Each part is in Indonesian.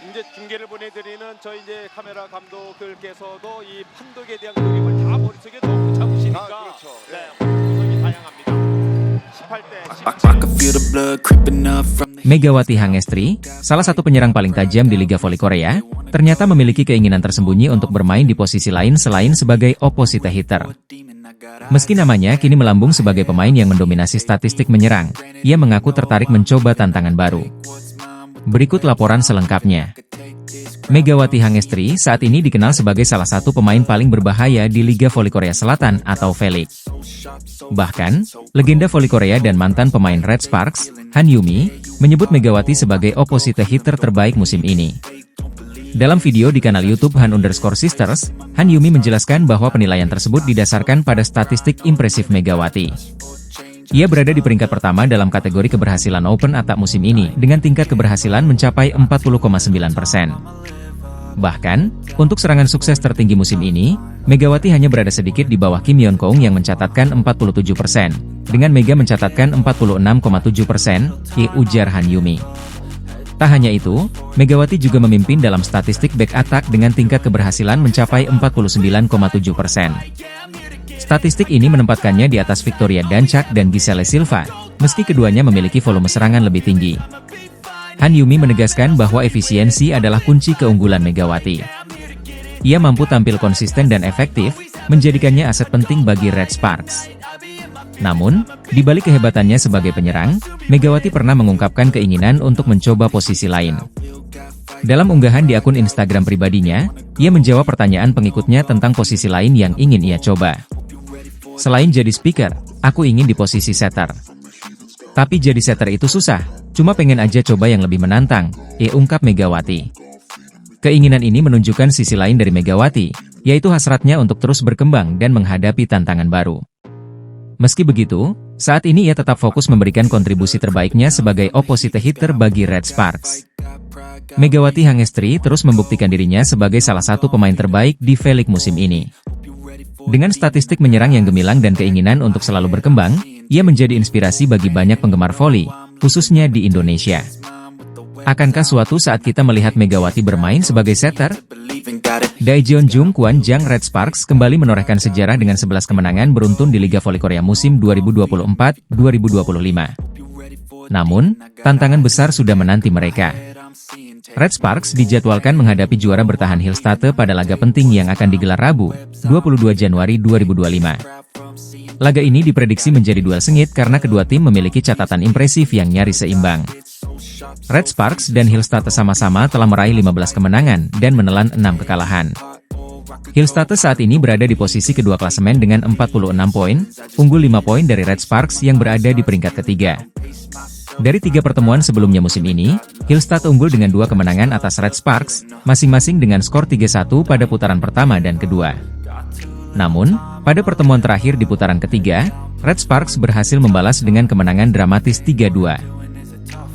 이제 중계를 보내드리는 저희 이제 카메라 감독들께서도 이 판독에 대한 그림을 다 머릿속에 넣고 잡으시니까 그렇죠. 네, 구성이 다양합니다. 18대 I can feel the blood creeping up from the Megawati Hangestri, salah satu penyerang paling tajam di Liga Voli Korea, ternyata memiliki keinginan tersembunyi untuk bermain di posisi lain selain sebagai opposite hitter. demon I got out. Meski namanya kini melambung sebagai pemain yang mendominasi statistik menyerang, ia mengaku tertarik mencoba tantangan baru. Berikut laporan selengkapnya. Megawati Hangestri saat ini dikenal sebagai salah satu pemain paling berbahaya di Liga Voli Korea Selatan atau V-League. Bahkan, legenda voli Korea dan mantan pemain Red Sparks, Han Yumi, menyebut Megawati sebagai opposite hitter terbaik musim ini. Dalam video di kanal YouTube Han_Sisters, Han Yumi menjelaskan bahwa penilaian tersebut didasarkan pada statistik impresif Megawati. Ia berada di peringkat pertama dalam kategori keberhasilan Open Attack musim ini dengan tingkat keberhasilan mencapai 40,9%. Bahkan, untuk serangan sukses tertinggi musim ini, Megawati hanya berada sedikit di bawah Kim Yeon Kong yang mencatatkan 47%, dengan Mega mencatatkan 46,7%, ujar Han Yumi. Tak hanya itu, Megawati juga memimpin dalam statistik back attack dengan tingkat keberhasilan mencapai 49,7%. Statistik ini menempatkannya di atas Victoria Danchak dan Giselle Silva, meski keduanya memiliki volume serangan lebih tinggi. Han Yumi menegaskan bahwa efisiensi adalah kunci keunggulan Megawati. Ia mampu tampil konsisten dan efektif, menjadikannya aset penting bagi Red Sparks. Namun, di balik kehebatannya sebagai penyerang, Megawati pernah mengungkapkan keinginan untuk mencoba posisi lain. Dalam unggahan di akun Instagram pribadinya, ia menjawab pertanyaan pengikutnya tentang posisi lain yang ingin ia coba. Selain jadi speaker, aku ingin di posisi setter. Tapi jadi setter itu susah, cuma pengen aja coba yang lebih menantang, ungkap Megawati. Keinginan ini menunjukkan sisi lain dari Megawati, yaitu hasratnya untuk terus berkembang dan menghadapi tantangan baru. Meski begitu, saat ini ia tetap fokus memberikan kontribusi terbaiknya sebagai opposite hitter bagi Red Sparks. Megawati Hangestri terus membuktikan dirinya sebagai salah satu pemain terbaik di V-League musim ini. Dengan statistik menyerang yang gemilang dan keinginan untuk selalu berkembang, ia menjadi inspirasi bagi banyak penggemar voli, khususnya di Indonesia. Akankah suatu saat kita melihat Megawati bermain sebagai setter? Daejeon Jung Kwon Jang Red Sparks kembali menorehkan sejarah dengan 11 kemenangan beruntun di Liga Voli Korea musim 2024-2025. Namun, tantangan besar sudah menanti mereka. Red Sparks dijadwalkan menghadapi juara bertahan Hillstate pada laga penting yang akan digelar Rabu, 22 Januari 2025. Laga ini diprediksi menjadi duel sengit karena kedua tim memiliki catatan impresif yang nyaris seimbang. Red Sparks dan Hillstate sama-sama telah meraih 15 kemenangan dan menelan 6 kekalahan. Hillstate saat ini berada di posisi kedua klasemen dengan 46 poin, unggul 5 poin dari Red Sparks yang berada di peringkat ketiga. Dari 3 pertemuan sebelumnya musim ini, Hillstate unggul dengan 2 kemenangan atas Red Sparks, masing-masing dengan skor 3-1 pada putaran pertama dan kedua. Namun, pada pertemuan terakhir di putaran ketiga, Red Sparks berhasil membalas dengan kemenangan dramatis 3-2.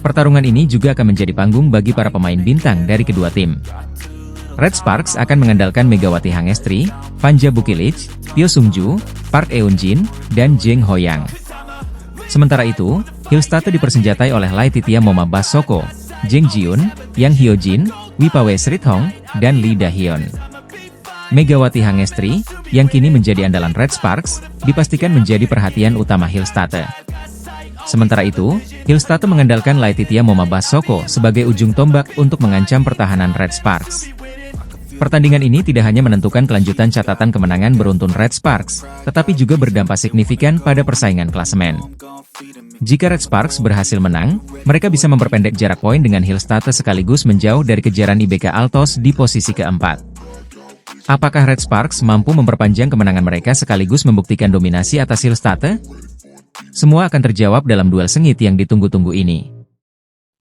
Pertarungan ini juga akan menjadi panggung bagi para pemain bintang dari kedua tim. Red Sparks akan mengandalkan Megawati Hangestri, Vanja Bukilic, Teo Sungju, Park Eun-jin, dan Jeng Hoyang. Sementara itu, Hillstate dipersenjatai oleh Laetitia Moma Basoko, Jeng Jiun, Yang Hyojin, Wipawe Srithong, dan Lee Da-hyun. Megawati Hangestri, yang kini menjadi andalan Red Sparks, dipastikan menjadi perhatian utama Hillstate. Sementara itu, Hillstate mengandalkan Laetitia Moma Basoko sebagai ujung tombak untuk mengancam pertahanan Red Sparks. Pertandingan ini tidak hanya menentukan kelanjutan catatan kemenangan beruntun Red Sparks, tetapi juga berdampak signifikan pada persaingan klasemen. Jika Red Sparks berhasil menang, mereka bisa memperpendek jarak poin dengan Hillstate sekaligus menjauh dari kejaran IBK Altos di posisi keempat. Apakah Red Sparks mampu memperpanjang kemenangan mereka sekaligus membuktikan dominasi atas Hillstate? Semua akan terjawab dalam duel sengit yang ditunggu-tunggu ini.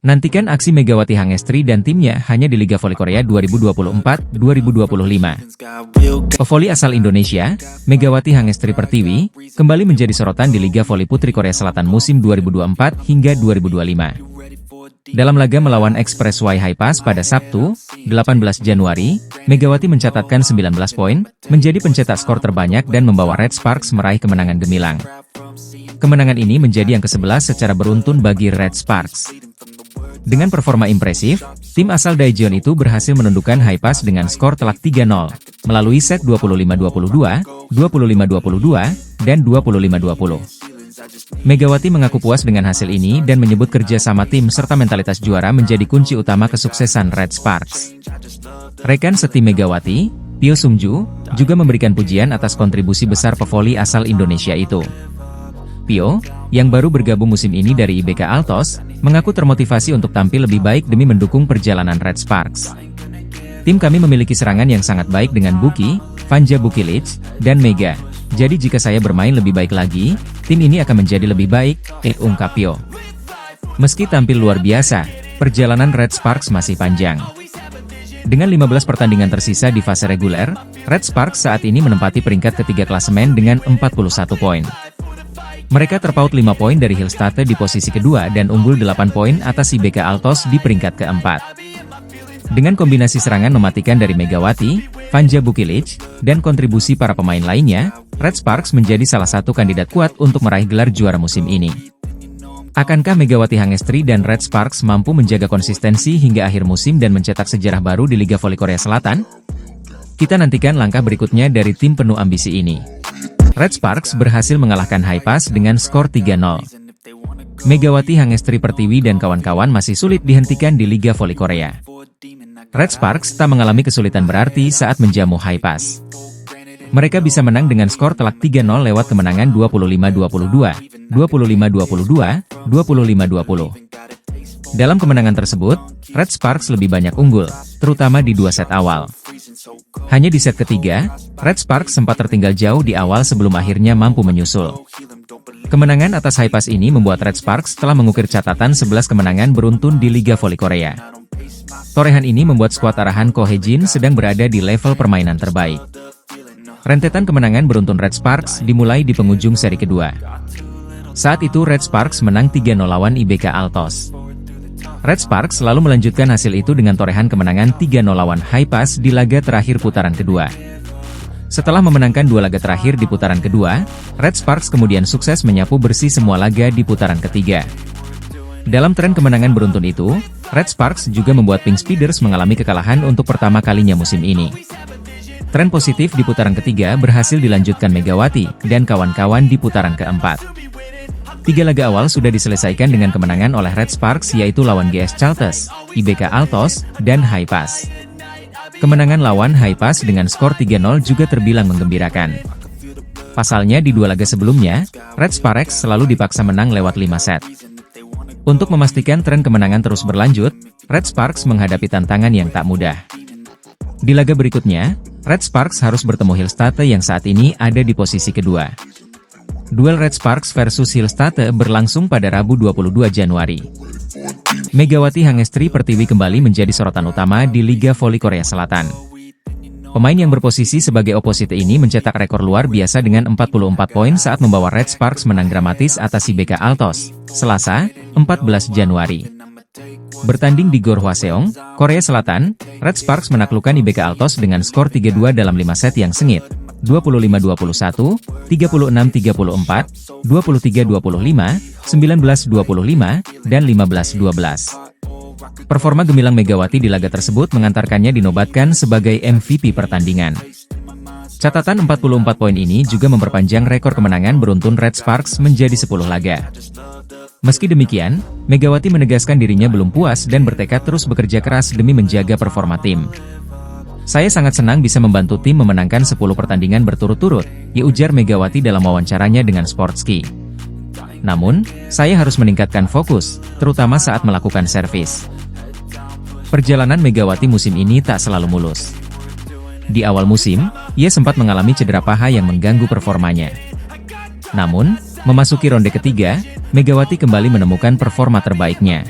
Nantikan aksi Megawati Hangestri dan timnya hanya di Liga Voli Korea 2024-2025. Pevoli asal Indonesia, Megawati Hangestri Pertiwi, kembali menjadi sorotan di Liga Voli Putri Korea Selatan musim 2024 hingga 2025. Dalam laga melawan Express Y High Pass pada Sabtu, 18 Januari, Megawati mencatatkan 19 poin, menjadi pencetak skor terbanyak dan membawa Red Sparks meraih kemenangan gemilang. Kemenangan ini menjadi yang ke-11 secara beruntun bagi Red Sparks. Dengan performa impresif, tim asal Daejeon itu berhasil menundukkan Haipas dengan skor telak 3-0, melalui set 25-22, 25-22, dan 25-20. Megawati mengaku puas dengan hasil ini dan menyebut kerja sama tim serta mentalitas juara menjadi kunci utama kesuksesan Red Sparks. Rekan setim Megawati, Pyo Sungju, juga memberikan pujian atas kontribusi besar pevoli asal Indonesia itu. Pyo, yang baru bergabung musim ini dari IBK Altos, mengaku termotivasi untuk tampil lebih baik demi mendukung perjalanan Red Sparks. Tim kami memiliki serangan yang sangat baik dengan Buki, Vanja Bukilic, dan Mega. Jadi jika saya bermain lebih baik lagi, tim ini akan menjadi lebih baik, ungkap Pyo. Meski tampil luar biasa, perjalanan Red Sparks masih panjang. Dengan 15 pertandingan tersisa di fase reguler, Red Sparks saat ini menempati peringkat ketiga klasemen dengan 41 poin. Mereka terpaut 5 poin dari Hillstatte di posisi kedua dan unggul 8 poin atas IBK Altos di peringkat keempat. Dengan kombinasi serangan mematikan dari Megawati, Vanja Bukilic, dan kontribusi para pemain lainnya, Red Sparks menjadi salah satu kandidat kuat untuk meraih gelar juara musim ini. Akankah Megawati Hangestri dan Red Sparks mampu menjaga konsistensi hingga akhir musim dan mencetak sejarah baru di Liga Voli Korea Selatan? Kita nantikan langkah berikutnya dari tim penuh ambisi ini. Red Sparks berhasil mengalahkan Haipas dengan skor 3-0. Megawati Hangestri Pertiwi dan kawan-kawan masih sulit dihentikan di Liga Voli Korea. Red Sparks tak mengalami kesulitan berarti saat menjamu Haipas. Mereka bisa menang dengan skor telak 3-0 lewat kemenangan 25-22, 25-22, 25-20. Dalam kemenangan tersebut, Red Sparks lebih banyak unggul, terutama di 2 set awal. Hanya di set ketiga, Red Sparks sempat tertinggal jauh di awal sebelum akhirnya mampu menyusul. Kemenangan atas Haipas ini membuat Red Sparks telah mengukir catatan 11 kemenangan beruntun di Liga Voli Korea. Torehan ini membuat skuad arahan Ko Hye-jin sedang berada di level permainan terbaik. Rentetan kemenangan beruntun Red Sparks dimulai di penghujung seri kedua. Saat itu Red Sparks menang 3-0 lawan IBK Altos. Red Sparks selalu melanjutkan hasil itu dengan torehan kemenangan 3-0 lawan Haipas di laga terakhir putaran kedua. Setelah memenangkan 2 laga terakhir di putaran kedua, Red Sparks kemudian sukses menyapu bersih semua laga di putaran ketiga. Dalam tren kemenangan beruntun itu, Red Sparks juga membuat Pink Speeders mengalami kekalahan untuk pertama kalinya musim ini. Tren positif di putaran ketiga berhasil dilanjutkan Megawati dan kawan-kawan di putaran keempat. 3 laga awal sudah diselesaikan dengan kemenangan oleh Red Sparks yaitu lawan GS Chalters, IBK Altos, dan Haipas. Kemenangan lawan Haipas dengan skor 3-0 juga terbilang menggembirakan. Pasalnya di 2 laga sebelumnya, Red Sparks selalu dipaksa menang lewat 5 set. Untuk memastikan tren kemenangan terus berlanjut, Red Sparks menghadapi tantangan yang tak mudah. Di laga berikutnya, Red Sparks harus bertemu Hillstatte yang saat ini ada di posisi kedua. Duel Red Sparks versus Hillstatte berlangsung pada Rabu 22 Januari. Megawati Hangestri Pertiwi kembali menjadi sorotan utama di Liga Voli Korea Selatan. Pemain yang berposisi sebagai oposite ini mencetak rekor luar biasa dengan 44 poin saat membawa Red Sparks menang dramatis atas IBK Altos, Selasa, 14 Januari. Bertanding di Gor Hwaseong, Korea Selatan, Red Sparks menaklukkan IBK Altos dengan skor 3-2 dalam 5 set yang sengit, 25-21, 36-34, 23-25, 19-25, dan 15-12. Performa gemilang Megawati di laga tersebut mengantarkannya dinobatkan sebagai MVP pertandingan. Catatan 44 poin ini juga memperpanjang rekor kemenangan beruntun Red Sparks menjadi 10 laga. Meski demikian, Megawati menegaskan dirinya belum puas dan bertekad terus bekerja keras demi menjaga performa tim. Saya sangat senang bisa membantu tim memenangkan 10 pertandingan berturut-turut, ujar Megawati dalam wawancaranya dengan Sportski. Namun, saya harus meningkatkan fokus, terutama saat melakukan servis. Perjalanan Megawati musim ini tak selalu mulus. Di awal musim, ia sempat mengalami cedera paha yang mengganggu performanya. Namun, memasuki ronde ketiga, Megawati kembali menemukan performa terbaiknya.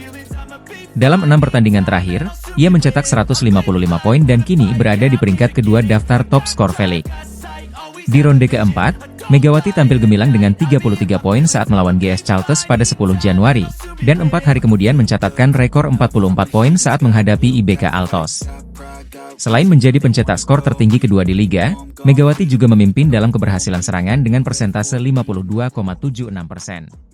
Dalam 6 pertandingan terakhir, ia mencetak 155 poin dan kini berada di peringkat kedua daftar top skor V-League. Di ronde keempat, Megawati tampil gemilang dengan 33 poin saat melawan GS Chalters pada 10 Januari, dan 4 hari kemudian mencatatkan rekor 44 poin saat menghadapi IBK Altos. Selain menjadi pencetak skor tertinggi kedua di Liga, Megawati juga memimpin dalam keberhasilan serangan dengan persentase 52,76%.